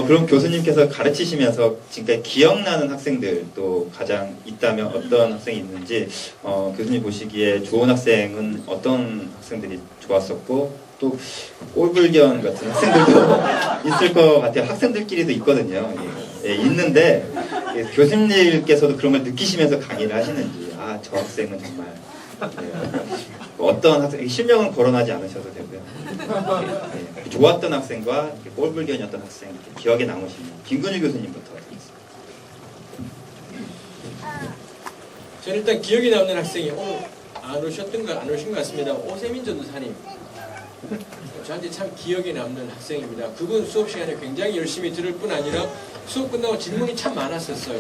그럼 교수님께서 가르치시면서 지금까지 기억나는 학생들 또 가장 있다면 어떤 학생이 있는지 교수님 보시기에 좋은 학생은 어떤 학생들이 좋았었고 또 꼴불견 같은 학생들도 있을 것 같아요. 학생들끼리도 있거든요. 예, 있는데 교수님께서도 그런 걸 느끼시면서 강의를 하시는지 저 학생은 정말 어떤 학생, 실명은 거론하지 않으셔도 되고요. 좋았던 학생과 꼴불견이었던 학생 기억에 남으시는 김근일 교수님부터 하겠습니다. 저는 일단 기억에 남는 학생이 오늘 안 오신 것 같습니다. 오세민 전도사님. 저한테 참 기억에 남는 학생입니다. 그분 수업 시간에 굉장히 열심히 들을 뿐 아니라 수업 끝나고 질문이 참 많았었어요.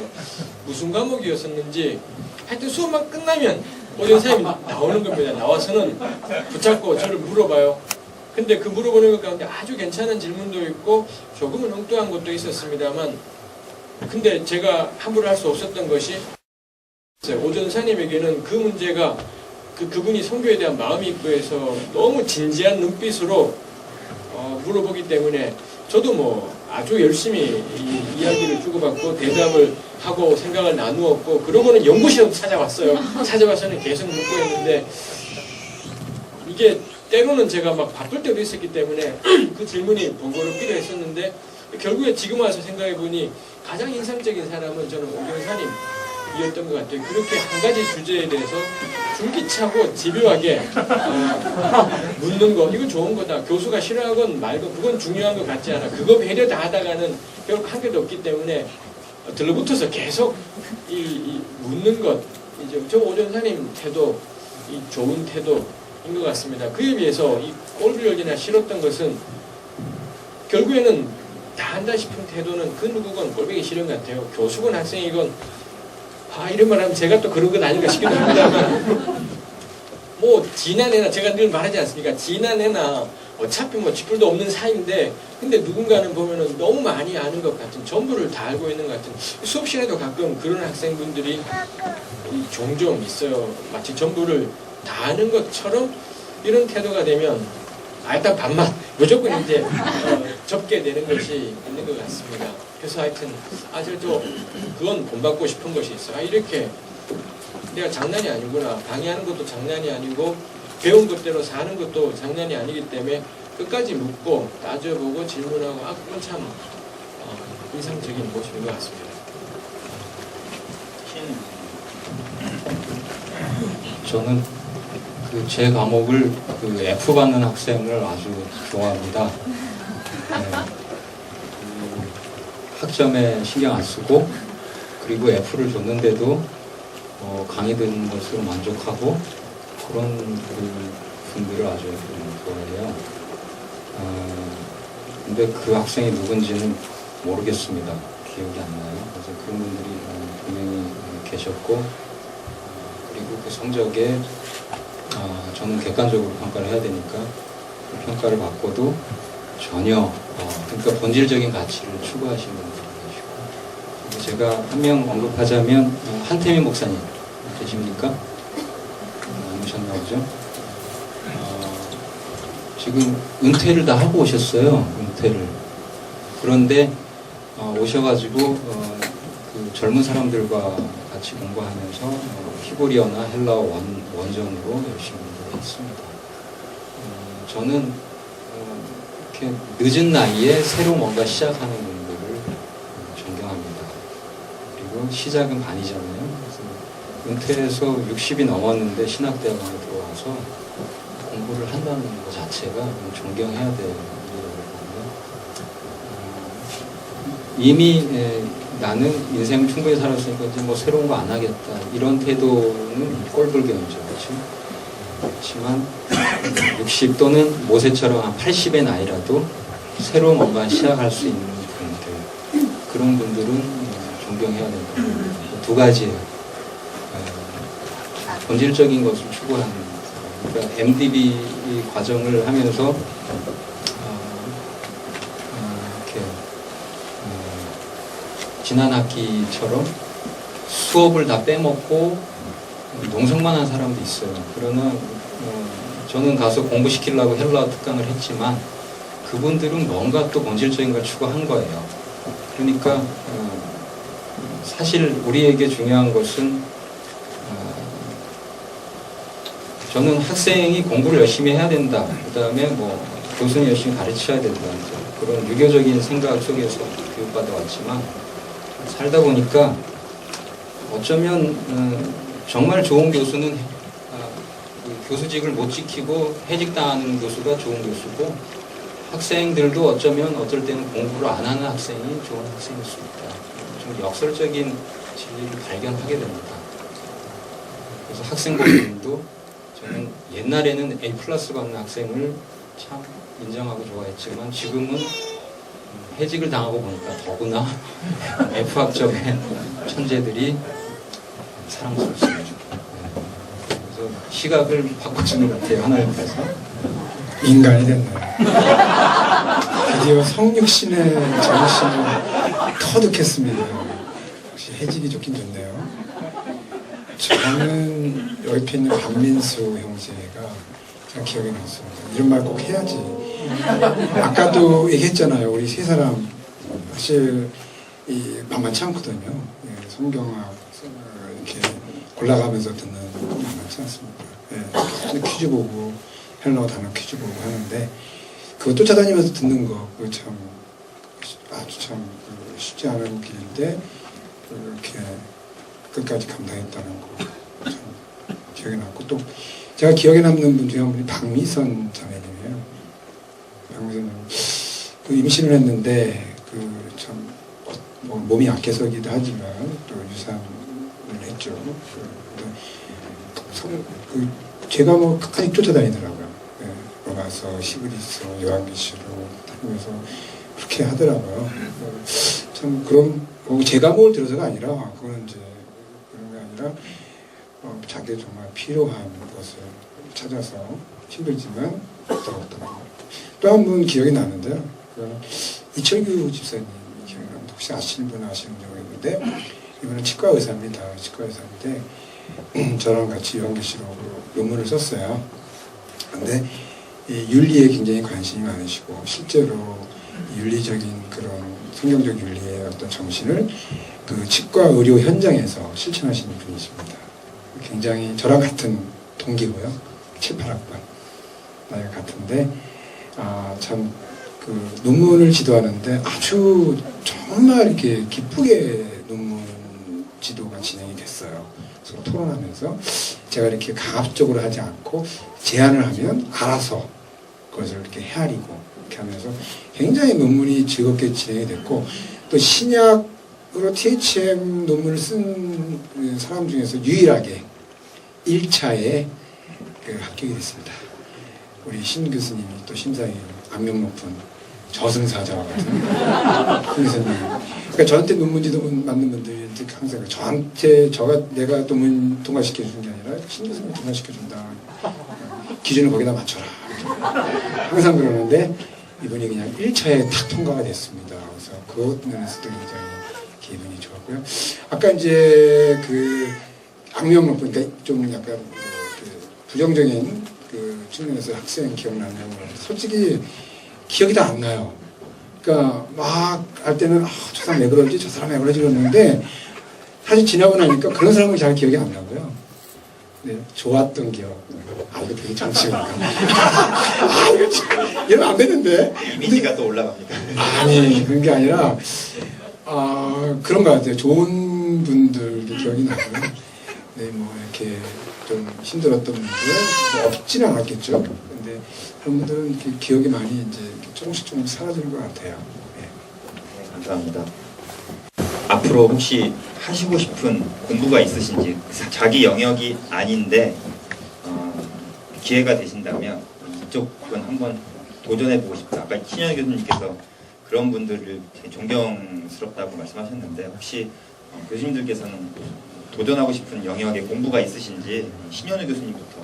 무슨 과목이었었는지 하여튼 수업만 끝나면 오 전사님이 나오는 겁니다. 나와서는 붙잡고 저를 물어봐요. 근데 그 물어보는 것 가운데 아주 괜찮은 질문도 있고 조금은 엉뚱한 것도 있었습니다만 근데 제가 함부로 할 수 없었던 것이 오 전사님에게는 그 문제가 그분이 선교에 대한 마음이 있고 해서 너무 진지한 눈빛으로 물어보기 때문에 저도 뭐 아주 열심히 이야기를 주고받고 대답을 하고 생각을 나누었고 그러고는 연구실로 찾아왔어요. 찾아와서는 계속 묻고 했는데 이게 때로는 제가 막 바쁠 때도 있었기 때문에 그 질문이 번거롭기도 했었는데 결국에 지금 와서 생각해보니 가장 인상적인 사람은 저는 오경사님 이었던 것 같아요. 그렇게 한 가지 주제에 대해서 줄기차고 집요하게 묻는 거 이건 좋은 거다. 교수가 싫어하건 말건 그건 중요한 것 같지 않아. 그거 배려 다 하다가는 결국 한 개도 없기 때문에 들러붙어서 계속 이 묻는 것 이제 저 오전사님 태도 이 좋은 태도인 것 같습니다. 그에 비해서 이 꼴불견이나 싫었던 것은 결국에는 다 한다 싶은 태도는 그 누구건 꼴보기 싫은 것 같아요. 교수건 학생이건 이런 말 하면 제가 또 그런 건 아닌가 싶기도 합니다만 뭐 지난해나 제가 늘 말하지 않습니까? 지난해나 어차피 뭐 쥐뿔도 없는 사이인데 근데 누군가는 보면은 너무 많이 아는 것 같은 전부를 다 알고 있는 것 같은 수업 시간에도 가끔 그런 학생분들이 종종 있어요. 마치 전부를 다 아는 것처럼 이런 태도가 되면 일단 반만 무조건 이제 접게 되는 것이 있는 것 같습니다. 그래서 하여튼 저 그건 본받고 싶은 것이 있어. 이렇게 내가 장난이 아니구나. 강의하는 것도 장난이 아니고 배운 것대로 사는 것도 장난이 아니기 때문에 끝까지 묻고 따져보고 질문하고 그건 참 인상적인 모습인 것 같습니다. 저는 제 과목을 F 받는 학생을 아주 좋아합니다. 학점에 신경 안 쓰고 그리고 F를 줬는데도 강의 듣는 것으로 만족하고 그런 분들을 아주 좋아해요. 근데 그 학생이 누군지는 모르겠습니다. 기억이 안 나요. 그래서 그런 분들이 분명히 계셨고 그리고 그 성적에 저는 객관적으로 평가를 해야 되니까 그 평가를 받고도 전혀 그러니까 본질적인 가치를 추구하시는 분들이 계시고 제가 한 명 언급하자면 한태미 목사님 계십니까? 안 오셨나 보죠? 지금 은퇴를 다 하고 오셨어요. 은퇴를. 그런데 오셔가지고 그 젊은 사람들과 같이 공부하면서 히브리어나 헬라어 원전으로 열심히 했습니다. 저는 이렇게 늦은 나이에 새로 뭔가 시작하는 분들을 존경합니다. 그리고 시작은 반이잖아요. 그래서 은퇴해서 60이 넘었는데 신학대학원에 들어와서 공부를 한다는 것 자체가 존경해야 될 일이거든요. 이미 나는 인생을 충분히 살았으니까 이제 뭐 새로운 거 안 하겠다 이런 태도는 꼴불견이죠. 그렇죠? 그렇지만 60 또는 모세처럼 한 80의 나이라도 새로 뭔가 시작할 수 있는 분들 그런 분들은 존경해야 된다. 두 가지예요. 본질적인 것을 추구하는 그러니까 MDB 과정을 하면서 이렇게 지난 학기처럼 수업을 다 빼먹고 농성만 한 사람도 있어요. 그러나 저는 가서 공부시키려고 헬라어 특강을 했지만 그분들은 뭔가 또 본질적인 걸 추구한 거예요. 그러니까 사실 우리에게 중요한 것은 저는 학생이 공부를 열심히 해야 된다. 그 다음에 뭐 교수는 열심히 가르쳐야 된다. 그런 유교적인 생각 속에서 교육받아 왔지만 살다 보니까 어쩌면 정말 좋은 교수는 그 교수직을 못 지키고 해직당하는 교수가 좋은 교수고 학생들도 어쩌면 어떨 때는 공부를 안 하는 학생이 좋은 학생일 수 있다. 좀 역설적인 진리를 발견하게 됩니다. 그래서 학생들도 저는 옛날에는 A+ 받는 학생을 참 인정하고 좋아했지만 지금은 해직을 당하고 보니까 더구나 F 학점의 천재들이 사랑스럽습니다. 그래서 시각을 바꿔주는 것 같아요. 하나님께서. 인간이 됐네요. 드디어 성육신의 정신을 터득했습니다. 역시 해직이 좋긴 좋네요. 저는 옆에 있는 박민수 형제가 제가 기억에 남습니다. 이런 말 꼭 해야지. 아까도 얘기했잖아요. 우리 세 사람 사실 만만치 않거든요. 성경학 이렇게 골라가면서 듣는 만만치 않습니다. 퀴즈 보고 헬러 단어 퀴즈 보고 하는데 그거 쫓아다니면서 듣는 거 그거 참 아주 참 쉽지 않은 길인데 이렇게 끝까지 감당했다는 거 참 기억에 남고 또 제가 기억에 남는 분 중에 한 분이 박미선 자매님이에요. 박미선 그 임신을 했는데 그 참 뭐 몸이 약해서기도 하지만 또 유산을 했죠. 제가 뭐 끝까지 쫓아다니더라고요. 로마서, 히브리서, 요한계시록 다니면서 그렇게 하더라고요. 참 그런 제가 뭘 들어서가 아니라 그거는 이제 그런 게 아니라 자기 정말 필요한 것을 찾아서 힘들지만 더더더라고요. 또 한 분 기억이 나는데요. 이철규 집사님 기억이 납니다. 혹시 아시는 분 아시는지 모르겠는데 이분은 치과 의사입니다. 치과 의사인데 저랑 같이 요한계시록으로 논문을 썼어요. 그런데 윤리에 굉장히 관심이 많으시고 실제로 윤리적인 그런 성경적 윤리의 어떤 정신을 그 치과 의료 현장에서 실천하시는 분이십니다. 굉장히 저랑 같은 동기고요. 7, 8학번 나이가 같은데 참 그 논문을 지도하는데 아주 정말 이렇게 기쁘게 논문 지도가 진행이 됐어요. 서로 토론하면서 제가 이렇게 강압적으로 하지 않고 제안을 하면 알아서 그것을 이렇게 헤아리고 이렇게 하면서 굉장히 논문이 즐겁게 진행이 됐고 또 신약으로 THM 논문을 쓴 사람 중에서 유일하게 1차에 합격이 됐습니다. 우리 신 교수님이 또 심사위 악명 높은 저승사자와 같은 그 교수님. 그러니까 저한테 논문지도 만든 분들이 항상 저한테 내가 논문 통과시켜 주는 게 아니라 신 교수님 통과시켜 준다. 기준을 거기다 맞춰라. 항상 그러는데 이분이 그냥 1차에 탁 통과가 됐습니다. 그래서 그것 면에서도 굉장히 기분이 좋았고요. 아까 이제 그 악명 높은 그러니까 좀 약간 그 부정적인 그 측면에서 학생 기억나는 건 솔직히 기억이 다 안 나요. 그러니까 막 할 때는 저 사람 왜 그러지? 저 사람 왜 그러지? 그러는데 사실 지나고 나니까 그런 사람은 잘 기억이 안 나고요. 네, 좋았던 기억. 이거 되게 정치니까. 이거 이러면 안 되는데. 이미지가 또 올라갑니까? 아니, 그런 게 아니라, 그런 것 같아요. 좋은 분들도 기억이 나고요. 네, 뭐, 이렇게 좀 힘들었던 분들, 뭐 없지는 않았겠죠. 근데 그런 분들은 이렇게 기억이 많이 이제 조금씩 사라지는 것 같아요. 네. 네, 감사합니다. 앞으로 혹시 하시고 싶은 공부가 있으신지 자기 영역이 아닌데 기회가 되신다면 이쪽은 한번 도전해보고 싶다. 아까 신현희 교수님께서 그런 분들을 되게 존경스럽다고 말씀하셨는데 혹시 교수님들께서는 도전하고 싶은 영역에 공부가 있으신지 신현희 교수님부터.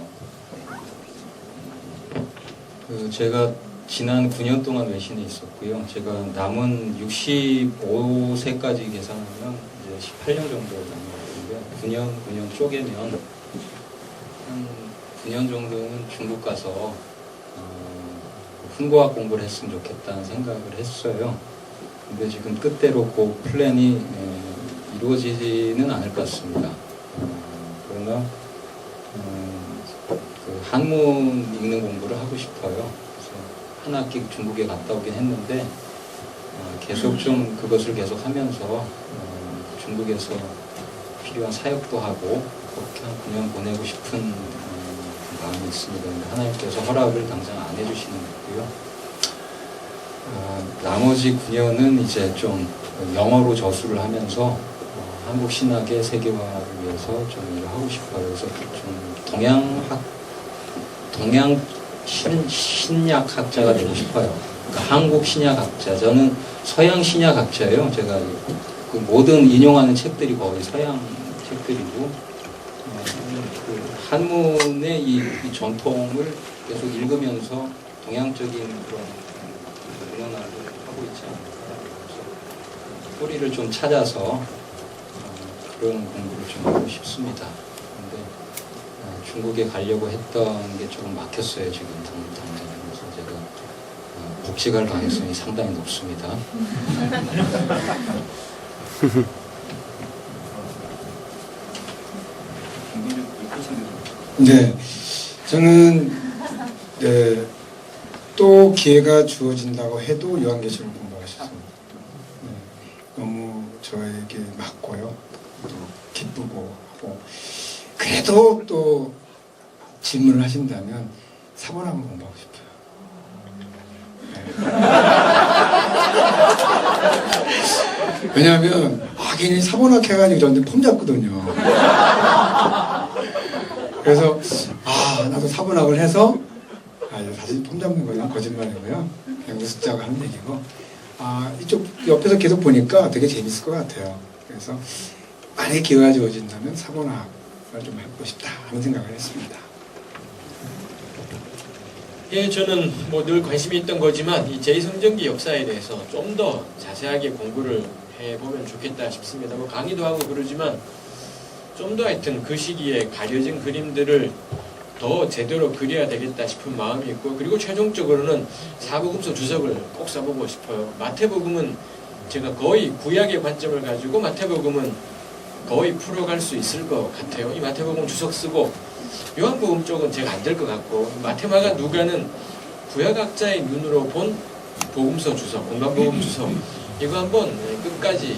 제가 지난 9년 동안 외신에 있었고요. 제가 남은 65세까지 계산하면 이제 18년 정도 남았는데 9년 쪼개면 한 9년 정도는 중국 가서 한국어 공부를 했으면 좋겠다는 생각을 했어요. 근데 지금 뜻대로 그 플랜이 이루어지지는 않을 것 같습니다. 그러나 그 한문 읽는 공부를 하고 싶어요. 그래서 한 학기 중국에 갔다 오긴 했는데 계속 좀 그것을 계속 하면서 중국에서 필요한 사역도 하고 그렇게 한 9년 보내고 싶은 마음이 있습니다. 근데 하나님께서 허락을 당장 안 해주시는 거고요. 나머지 9년은 이제 좀 영어로 저술을 하면서 한국 신학의 세계화를 위해서 좀 일을 하고 싶어요. 그래서 좀 동양 신약학자가 되고 싶어요. 그러니까 한국 신약학자. 저는 서양 신약학자예요. 제가 그 모든 인용하는 책들이 거의 서양 책들이고 그 한문의 이 전통을 계속 읽으면서 동양적인 그런 문화를 하고 있지 않을까. 그래서 뿌리를 좀 찾아서 그런 공부를 좀 하고 싶습니다. 근데 중국에 가려고 했던 게 조금 막혔어요. 지금 당장. 그래서 제가 복직할 가능성이 상당히 높습니다. 네, 저는 또 기회가 주어진다고 해도 요한계시록 공부하셨습니다. 네, 너무 저에게 맞고요, 또 기쁘고 하고 그래도 또 질문을 하신다면 사본학을 공부하고 싶어요. 네. 왜냐하면 괜히 사본학 해가지고 저한테 폼 잡거든요. 그래서 나도 사본학을 해서 사실 폼 잡는 거는 거짓말이고요. 그냥 웃자고 하는 얘기고 이쪽 옆에서 계속 보니까 되게 재밌을 것 같아요. 그래서 만약에 기회가 주어진다면 사본학을 좀 해보고 싶다 하는 생각을 했습니다. 예, 저는 뭐 늘 관심이 있던 거지만 이 제2성전기 역사에 대해서 좀 더 자세하게 공부를 해보면 좋겠다 싶습니다. 뭐 강의도 하고 그러지만 좀 더 하여튼 그 시기에 가려진 그림들을 더 제대로 그려야 되겠다 싶은 마음이 있고, 그리고 최종적으로는 사복음서 주석을 꼭 써보고 싶어요. 마태복음은 제가 거의 구약의 관점을 가지고 마태복음은 거의 풀어갈 수 있을 것 같아요. 이 마태복음 주석 쓰고 요한복음 쪽은 제가 안 될 것 같고, 마태마가 누가는 구약학자의 눈으로 본 복음서 주석, 공간복음 주석, 이거 한번 끝까지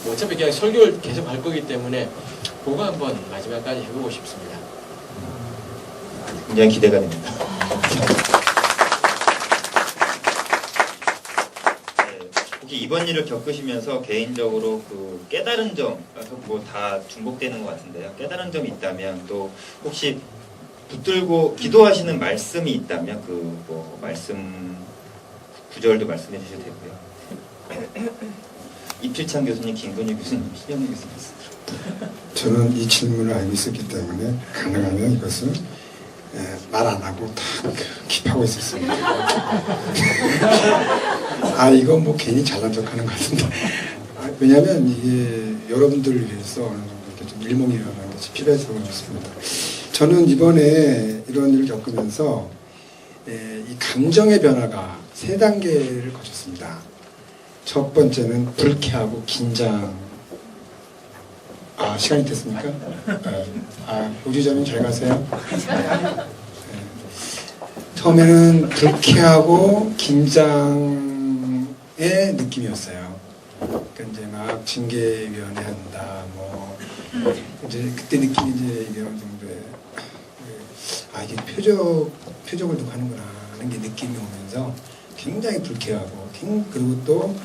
어차피 그냥 설교를 계속 할 거기 때문에 그거 한번 마지막까지 해보고 싶습니다. 굉장히 기대가 됩니다. 혹시 이번 일을 겪으시면서 개인적으로 그 깨달은 점, 뭐 다 중복되는 것 같은데요. 깨달은 점이 있다면, 또 혹시 붙들고 기도하시는 말씀이 있다면 그 뭐 말씀 구절도 말씀해 주셔도 되고요. 이필찬 교수님, 김근희 교수님, 신영민 교수님. 저는 이 질문을 알고 있었기 때문에 가능하면 이것을 말 안 하고 다 킵하고 있었습니다. 이건 뭐 괜히 잘난 척하는 것 같은데. 왜냐하면 이게 여러분들을 위해서 어느 정도 이렇게 좀 일목요연한 것이 필요해서 그렇습니다. 저는 이번에 이런 일을 겪으면서 이 감정의 변화가 3단계를 거쳤습니다. 첫 번째는 불쾌하고 긴장. 시간이 됐습니까? 우주자님 잘 가세요. 처음에는 불쾌하고 긴장의 느낌이었어요. 그러니까 이제 막 징계위원회 한다, 뭐 이제 그때 느낌이 이제 이런 정도의 이게 표적을 두고 하는구나 하는 게 느낌이 오면서 굉장히 불쾌하고, 그리고 또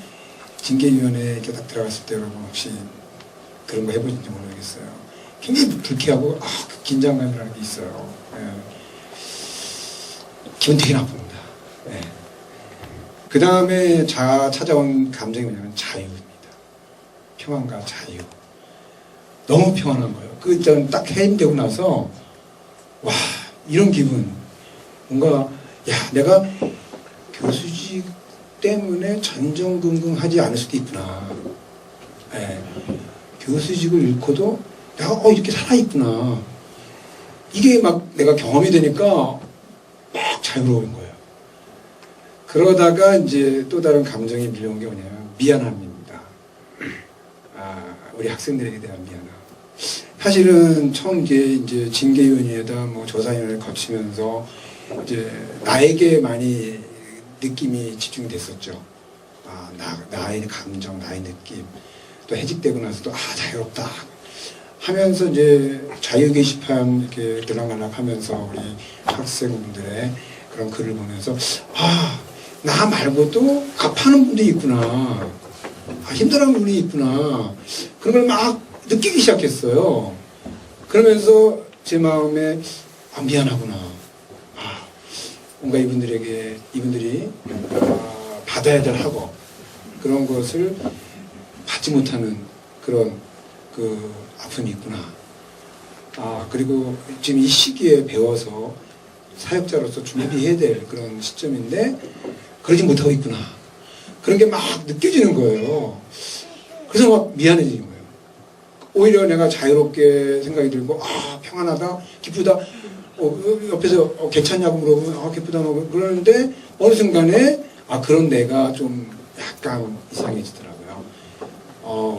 징계위원회에 이렇게 딱 들어갔을 때 여러분 혹시 그런 거 해보신지 모르겠어요. 굉장히 불쾌하고 그 긴장감이라는 게 있어요. 기분 되게 나쁩니다. 그 다음에 찾아온 감정이 뭐냐면 자유입니다. 평안과 자유. 너무 평안한 거예요. 일단 딱 해임되고 나서 이런 기분. 뭔가 내가 교수직 때문에 전전긍긍하지 않을 수도 있구나. 교수직을 잃고도 내가 이렇게 살아있구나. 이게 막 내가 경험이 되니까 막 자유로운 거예요. 그러다가 이제 또 다른 감정이 밀려온 게 뭐냐면 미안함입니다. 우리 학생들에게 대한 미안함. 사실은 처음 이제 징계위원회에다 뭐 조사위원회를 거치면서 이제 나에게 많이 느낌이 집중이 됐었죠. 나의 감정, 나의 느낌. 또 해직되고 나서도 자유롭다 하면서 이제 자유 게시판 이렇게 들락날락 하면서 우리 학생분들의 그런 글을 보면서 나 말고도 갑하는 분들이 있구나. 힘들어하는 분이 있구나. 그런 걸 막 느끼기 시작했어요. 그러면서 제 마음에 미안하구나. 뭔가 이분들이 받아야 될 학업 그런 것을 받지 못하는 그런 그 아픔이 있구나. 그리고 지금 이 시기에 배워서 사역자로서 준비해야 될 그런 시점인데 그러지 못하고 있구나. 그런 게 막 느껴지는 거예요. 그래서 막 미안해지는 거예요. 오히려 내가 자유롭게 생각이 들고 평안하다, 기쁘다. 옆에서 괜찮냐고 물어보면 기쁘다 그러는데 어느 순간에 그런 내가 좀 약간 이상해지더라고요.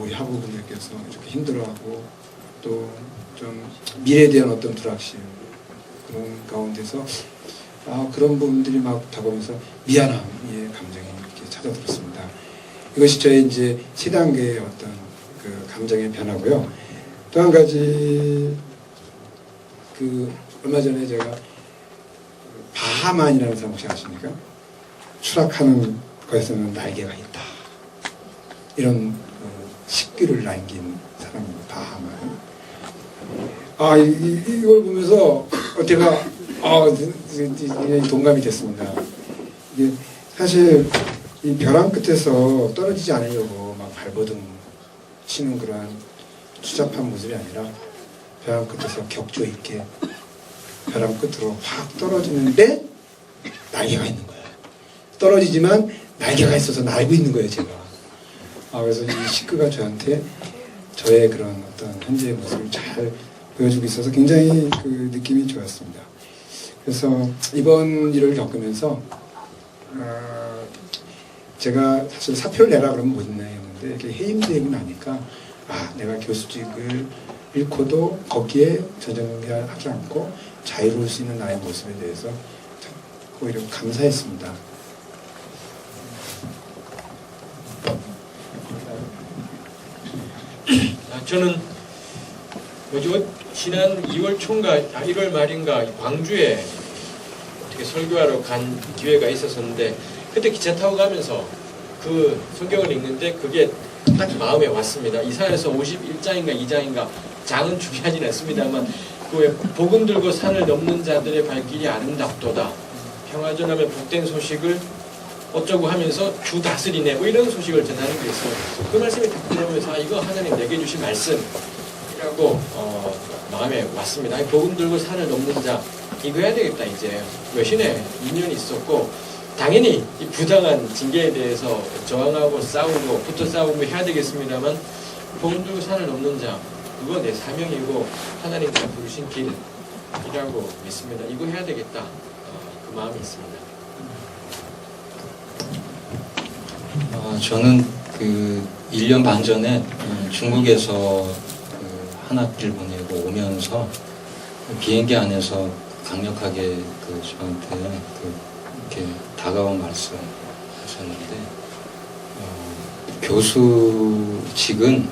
우리 학우분들께서 이렇게 힘들어하고 또 좀 미래에 대한 어떤 불확실 그런 가운데서 그런 부분들이 막 다가오면서 미안함의 감정이 이렇게 찾아들었습니다. 이것이 저의 이제 3단계의 어떤 그 감정의 변화고요. 또 한 가지 얼마 전에 제가 바하만이라는 사람 혹시 아십니까? 추락하는 것에서는 날개가 있다. 이런 식기를 남긴 사람입니다. 바하만. 이걸 보면서 제가 동감이 됐습니다. 이게 사실 이 벼랑 끝에서 떨어지지 않으려고 막 발버둥 치는 그러한 추잡한 모습이 아니라 벼랑 끝에서 격조 있게 벼랑 끝으로 확 떨어지는데 날개가 있는 거예요. 떨어지지만 날개가 있어서 날고 있는 거예요, 제가. 그래서 이 시크가 저한테 저의 그런 어떤 현재의 모습을 잘 보여주고 있어서 굉장히 그 느낌이 좋았습니다. 그래서 이번 일을 겪으면서 제가 사실 사표를 내라 그러면 못 내는데 이렇게 해임되고 나니까 내가 교수직을 잃고도 거기에 전전하지 않고 자유로울 수 있는 나의 모습에 대해서 오히려 감사했습니다. 저는 지난 2월 초인가 1월 말인가 광주에 어떻게 설교하러 간 기회가 있었었는데 그때 기차 타고 가면서 그 성경을 읽는데 그게 딱 마음에 왔습니다. 이사야서 51장인가 2장인가 장은 중요하진 않습니다만 그 복음 들고 산을 넘는 자들의 발길이 아름답도다. 평화전하며 복된 소식을 어쩌고 하면서 주 다스리네 뭐 이런 소식을 전하는 게 있어요. 그 말씀이 딱 들어오면서 이거 하나님 내게 주신 말씀이라고 마음에 왔습니다. 복음 들고 산을 넘는 자 이거 해야 되겠다. 이제 외신에 2년이 있었고 당연히 이 부당한 징계에 대해서 저항하고 싸우고 붙어 싸우고 해야 되겠습니다만 복음 들고 산을 넘는 자 그거 내 사명이고 하나님께서 부르신 길이라고 믿습니다. 이거 해야 되겠다. 그 마음이 있습니다. 저는 그 1년 반 전에 중국에서 한 학기를 보내고 오면서 비행기 안에서 강력하게 저한테 이렇게 다가온 말씀 하셨는데 교수직은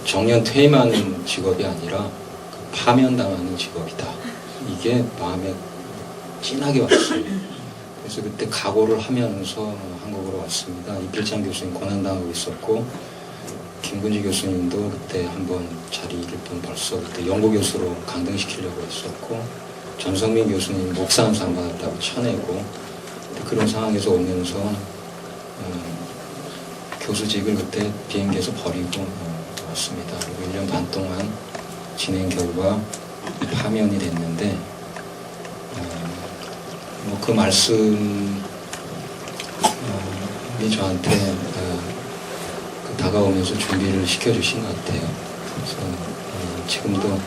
정년 퇴임하는 직업이 아니라 파면당하는 직업이다. 이게 마음에 진하게 왔어요. 그래서 그때 각오를 하면서 한국으로 왔습니다. 이필창 교수님 고난당하고 있었고 김근지 교수님도 그때 한번 자리를 벌써 그때 연구교수로 강등시키려고 했었고 전성민 교수님 목사한상 받았다고 쳐내고 그런 상황에서 오면서 교수직을 그때 비행기에서 버리고 왔습니다. 그리고 1년 반 동안 진행 결과 파면이 됐는데 그 말씀이 저한테 다가오면서 준비를 시켜주신 것 같아요. 그래서 지금도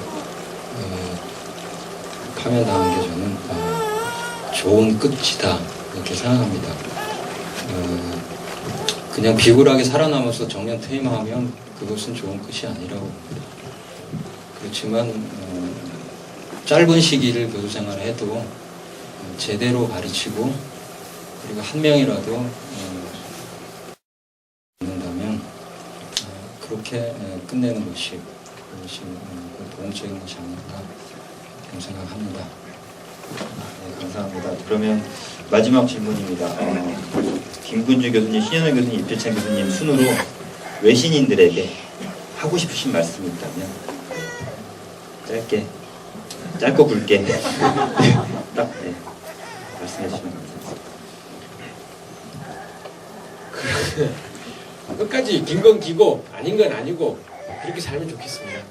파면당한 게 저는 좋은 끝이다 그렇게 생각합니다. 그냥 비굴하게 살아남아서 정년 퇴임하면 그것은 좋은 끝이 아니라고 봅니다. 그렇지만 짧은 시기를 교수 생활을 해도 제대로 가르치고 그리고 한 명이라도 있는다면 그렇게 끝내는 것이 도움적인 것이 아닌가 생각합니다. 네, 감사합니다. 그러면 마지막 질문입니다. 김군주 교수님, 신현우 교수님, 이필찬 교수님 순으로 외신인들에게 하고 싶으신 말씀이 있다면 짧게, 짧고 굵게 딱 말씀해 주시면 감사합니다. 끝까지 긴 건 기고 아닌 건 아니고 그렇게 살면 좋겠습니다.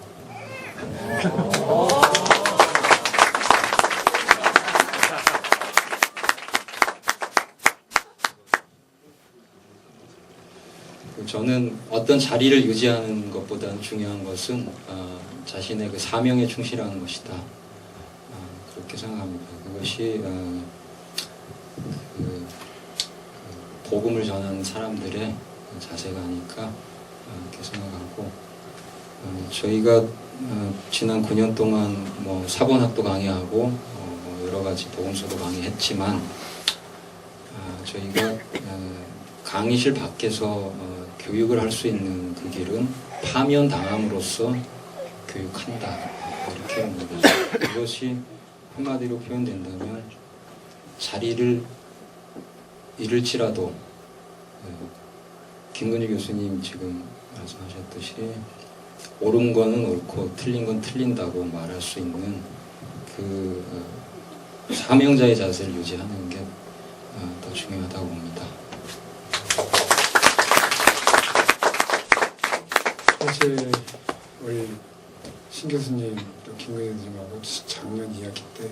저는 어떤 자리를 유지하는 것보다는 중요한 것은 자신의 그 사명에 충실하는 것이다. 그렇게 생각합니다. 그것이 그 복음을 전하는 사람들의 자세가 아닐까 이렇게 생각하고 저희가 지난 9년 동안 뭐 사본학도 강의하고 여러 가지 복음서도 강의했지만 저희가 강의실 밖에서 교육을 할 수 있는 그 길은 파면 당함으로써 교육한다 이렇게 하는 거죠. 그것이 한마디로 표현된다면 자리를 잃을지라도 김근희 교수님 지금 말씀하셨듯이 옳은 거는 옳고 틀린 건 틀린다고 말할 수 있는 그 사명자의 자세를 유지하는 게 더 중요하다고 봅니다. 사실 우리 신 교수님 또 김근희 교수님하고 작년 2학기 때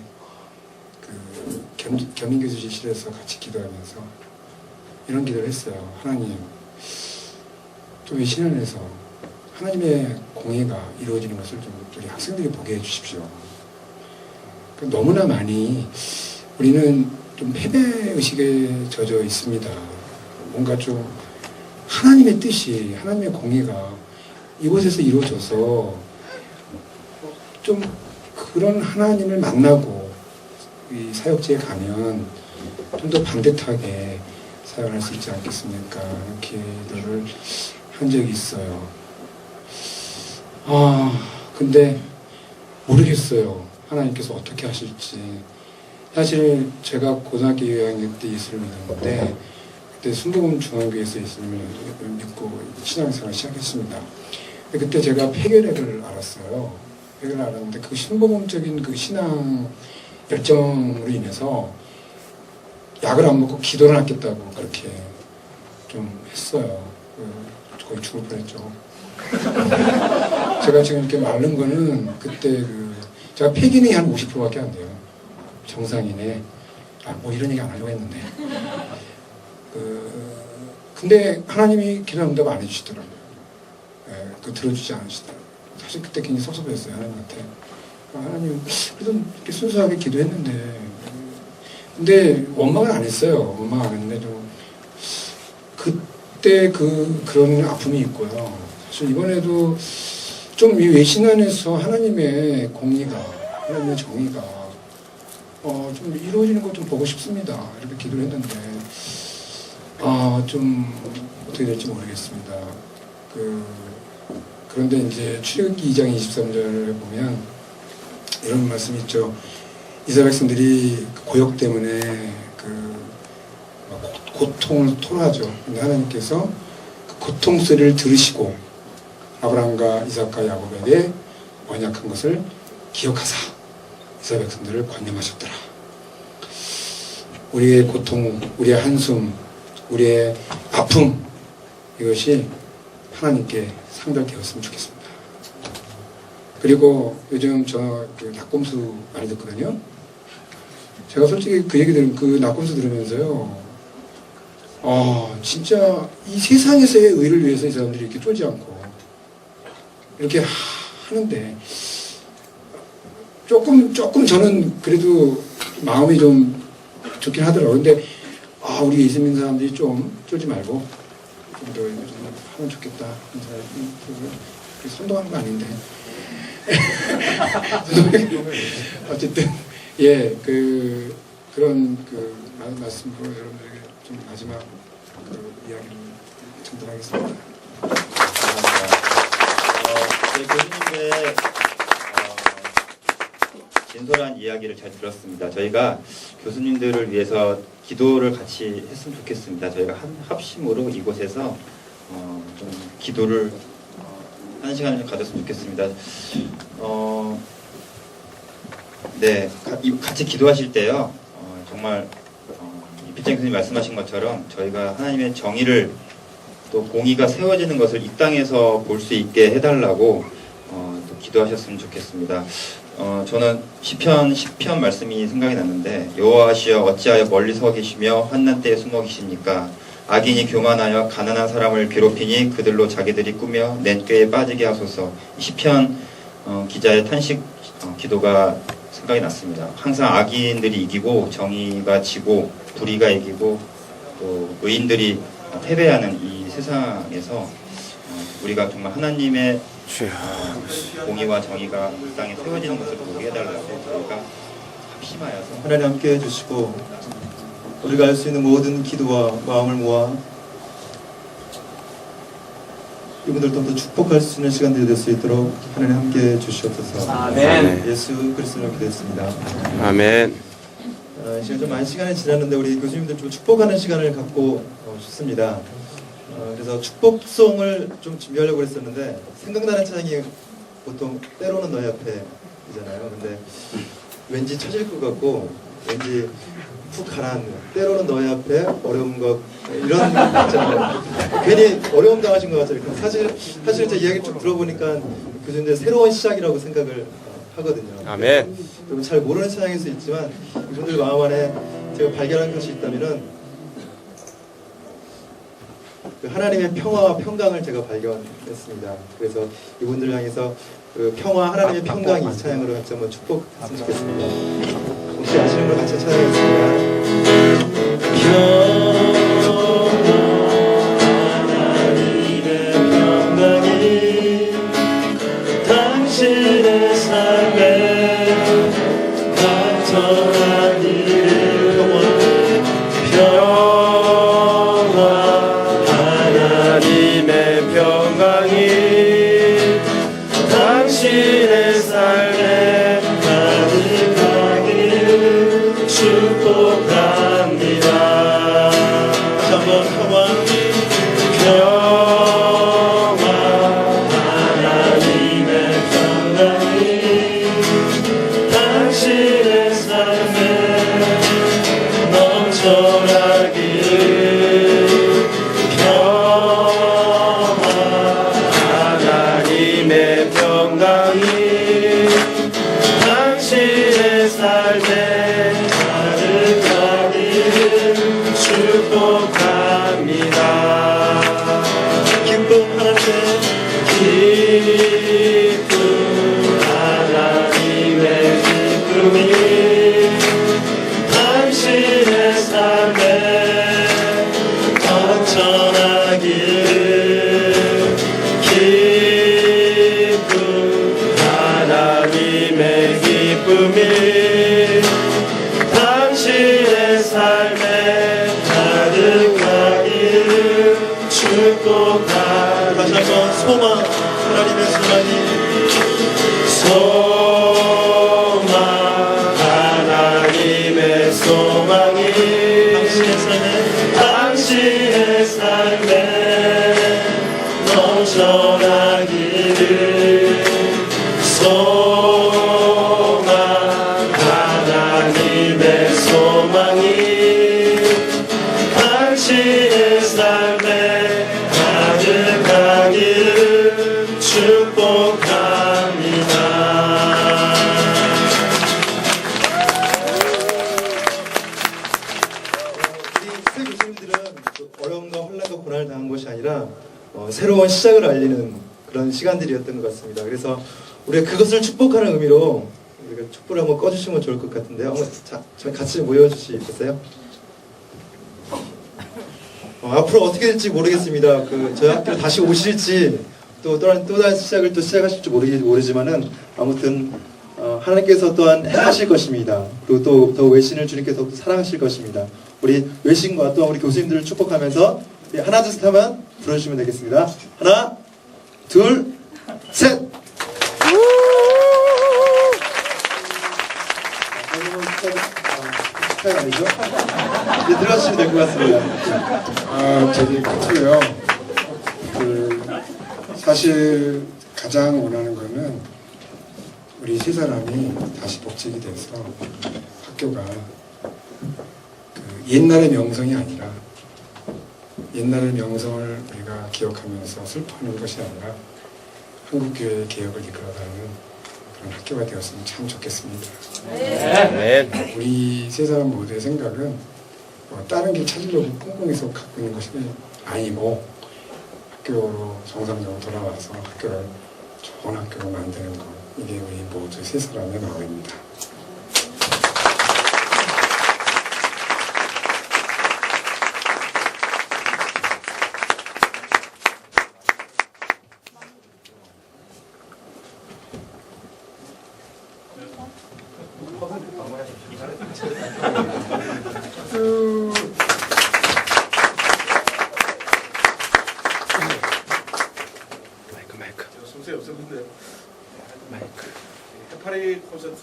그 겸임교수실에서 같이 기도하면서 이런 기도를 했어요. 하나님, 좀 이 신안에서 하나님의 공의가 이루어지는 것을 좀 우리 학생들이 보게 해주십시오. 너무나 많이 우리는 좀 패배의식에 젖어 있습니다. 뭔가 좀 하나님의 뜻이, 하나님의 공의가 이곳에서 이루어져서 좀 그런 하나님을 만나고 이 사역지에 가면 좀 더 반듯하게 사역할 수 있지 않겠습니까? 이렇게 기도를 한 적이 있어요. 근데 모르겠어요. 하나님께서 어떻게 하실지. 사실 제가 고등학교 2학년 때 예수를 믿었는데 그때 순복음 중앙교회에서 예수를 믿고 신앙생활을 시작했습니다. 근데 그때 제가 폐결핵을 알았어요. 폐결을 알았는데 그 신복음적인 그 신앙 열정으로 인해서 약을 안 먹고 기도를 하겠다고 그렇게 좀 했어요. 거의 죽을 뻔했죠. 제가 지금 이렇게 마른 거는 그때 제가 폐기능이 한 50%밖에 안 돼요. 정상인의 뭐 이런 얘기 안 하려고 했는데 근데 하나님이 기도 응답 안 해주시더라고요. 들어주지 않으시더라고요. 사실 그때 굉장히 섭섭했어요. 하나님한테. 하나님 그래도 이렇게 순수하게 기도했는데 근데 원망을 안 했어요. 원망 안 했는데 좀 그때 그런 아픔이 있고요. 사실 이번에도 좀 이 외신 안에서 하나님의 공의가, 하나님의 정의가 좀 이루어지는 것 좀 보고 싶습니다. 이렇게 기도를 했는데 좀 어떻게 될지 모르겠습니다. 그런데 이제 출애굽기 2장 23절에 보면 이런 말씀이 있죠. 이스라엘 백성들이 고역 때문에 고통을 토로하죠. 근데 하나님께서 그 고통 소리를 들으시고 아브라함과 이삭과 야곱에게 언약한 것을 기억하사 이스라엘 백성들을 권념하셨더라. 우리의 고통, 우리의 한숨, 우리의 아픔 이것이 하나님께 상달되었으면 좋겠습니다. 그리고 요즘 저 낙곰수 많이 듣거든요. 제가 솔직히 그 얘기 그 낙곰수 들으면서요. 진짜 이 세상에서의 의를 위해서 이 사람들이 이렇게 쫄지 않고 이렇게 하는데 조금 저는 그래도 마음이 좀 좋긴 하더라고요. 근데 우리 예수민 사람들이 좀 쫄지 말고 좀 더 하면 좋겠다. 선동한 거 아닌데. 어쨌든 예, 그런 말씀으로 여러분들에게 좀 마지막 이야기를 전달하겠습니다. 저희 교수님의 진솔한 이야기를 잘 들었습니다. 저희가 교수님들을 위해서 기도를 같이 했으면 좋겠습니다. 저희가 한 합심으로 이곳에서 좀 기도를 하는 시간을 좀 가졌으면 좋겠습니다. 네, 같이 기도하실 때요. 정말 이필장 교수님 말씀하신 것처럼 저희가 하나님의 정의를 또 공의가 세워지는 것을 이 땅에서 볼 수 있게 해달라고 또 기도하셨으면 좋겠습니다. 저는 시편 10편 말씀이 생각이 났는데 여호와시여 어찌하여 멀리 서 계시며 환난 때에 숨어 계십니까? 악인이 교만하여 가난한 사람을 괴롭히니 그들로 자기들이 꾸며 낸꾀에 빠지게 하소서. 시편 기자의 탄식 기도가 생각이 났습니다. 항상 악인들이 이기고 정의가 지고 불의가 이기고 또 의인들이 패배하는 이 세상에서 우리가 정말 하나님의 공의와 정의가 이 땅에 세워지는 것을 보게 해달라고 저희가 합심하여서 하나님 함께 해주시고 우리가 할 수 있는 모든 기도와 마음을 모아 이분들도 더 축복할 수 있는 시간들이 될 수 있도록 하나님 함께 해주시옵소서. 아멘. 예수 그리스도로 기도했습니다. 아멘. 지금 좀 많은 시간이 지났는데 우리 교수님들 좀 축복하는 시간을 갖고 싶습니다. 그래서 축복송을 좀 준비하려고 그랬었는데 생각나는 찬양이 보통 때로는 너희 앞에이잖아요. 근데 왠지 처질 것 같고 왠지 푹 가라앉는 때로는 너희 앞에 어려운 것 이런 거 있잖아요. 괜히 어려움 당하신 것 같아요. 사실 제 이야기 쭉 들어보니까 교수님들 새로운 시작이라고 생각을 하거든요. 아멘. 여러분 잘 모르는 찬양일 수 있지만 이분들 마음 안에 제가 발견한 것이 있다면은 그 하나님의 평화와 평강을 제가 발견했습니다. 그래서 이분들을 향해서 그 평화, 하나님의 평강이 이 찬양으로 같이 한번 축복했으면 좋겠습니다. 혹시 아시는 걸 같이 찬양하겠습니다. 하나님의 평강이 당신의 삶에 나타난 일을 하나님의 평강이 당신의 삶에 가득하기를 축복합니다. 다시 한번 평화 하나님의 평강이 당신의 삶에 넘쳐나기를 하나님의 평강이 당신의 삶에 가득하기를 축복합니다. 기쁨 하나님의 기쁨이 당신의 삶에 넘쳐나기를 기쁨 하나님의 기쁨이 당신의 삶에 가득하기를 축복합니다. 다시 한번 소망 하나님의 소망이 하나님의 소망이 당신의 삶에 넘쳐나기를 소망 하나님의 소망이 당신의 삶에 가득하기를 축복합니다. 우리 새 교수님들은 어려움과 혼란과 고난을 당한 것이 아니라 새로운 시작을 알리는 그런 시간들이었던 것 같습니다. 그래서 우리가 그것을 축복하는 의미로 우리가 촛불을 한번 꺼주시면 좋을 것 같은데요. 자, 저희 같이 모여주시겠어요? 앞으로 어떻게 될지 모르겠습니다. 저희 학교 다시 오실지 또 다른 시작을 또 시작하실지 모르지만은 아무튼 하나님께서 또한 행하실 것입니다. 그리고 또 더 외신을 주님께서 또 사랑하실 것입니다. 우리 외신과 또한 우리 교수님들을 축복하면서 우리 하나 둘 셋 하면 불러주시면 되겠습니다. 하나 둘 셋. 축하가 아니죠? 이제 들어가시면 될 것 같습니다. 저기 같고요. 사실 가장 원하는 거는 우리 세 사람이 다시 복직이 돼서 학교가 옛날의 명성이 아니라 옛날의 명성을 우리가 기억하면서 슬퍼하는 것이 아니라 한국교회의 개혁을 이끌어가는 그런 학교가 되었으면 참 좋겠습니다. 우리 세 사람 모두의 생각은 다른 길 찾으려고 꽁꽁해서 갖고 있는 것이 아니고 학교로 정상적으로 돌아와서 학교를 좋은 학교로 만드는 것, 이게 우리 모두 세 사람의 마음입니다. 숨이 없었는데 해파리 콘서트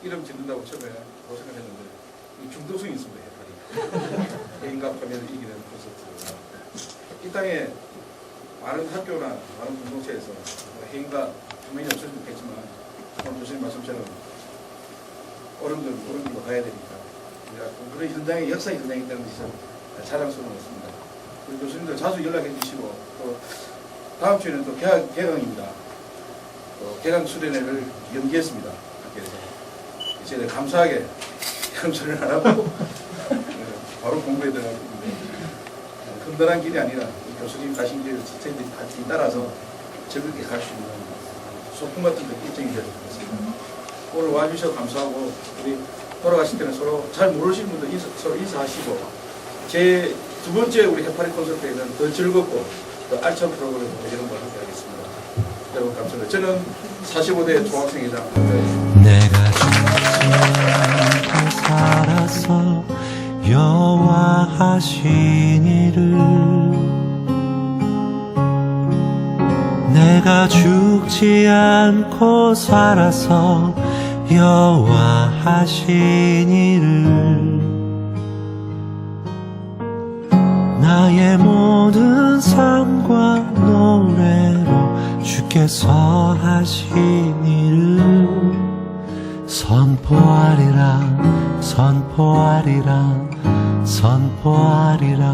이름 짓는다고 처음에 고생을 했는데 중독성이 있습니다. 해파리 개인과파면을 이기는 콘서트. 이 땅에 많은 학교나 많은 공동체에서 해인과 분명히 없을 수 있겠지만 오늘 교수님 말씀처럼 어른들로 가야 되니까 그런 현장의 역사의 현장이기 때문에 자랑스러웠습니다. 우리 교수님들 자주 연락해 주시고 또 다음 주에는 또 개강입니다. 또 개강 수련회를 연기했습니다. 학교에서. 이제 감사하게 개강 수련을 안 하고 바로 공부에 들어가고 있는데 험난한 길이 아니라 교수님 가신 길을 저희들이 같이 따라서 즐겁게 갈 수 있는 소풍 같은 일정이 되었습니다. 오늘 와주셔서 감사하고 우리 돌아가실 때는 서로 잘 모르시는 분들 서로 인사하시고 제 두 번째 우리 해파리 콘서트에는 더 즐겁고 더 알찬 프로그램으로 이런 걸 함께 하겠습니다. 여러분 감사합니다. 저는 45대 종합생회장 내가 죽지 않고 살아서 여호와 하신 일을 내가 죽지 않고 살아서 여호와 하신 일을 나의 모든 삶과 노래로 주께서 하신 일을 선포하리라 선포하리라 선포하리라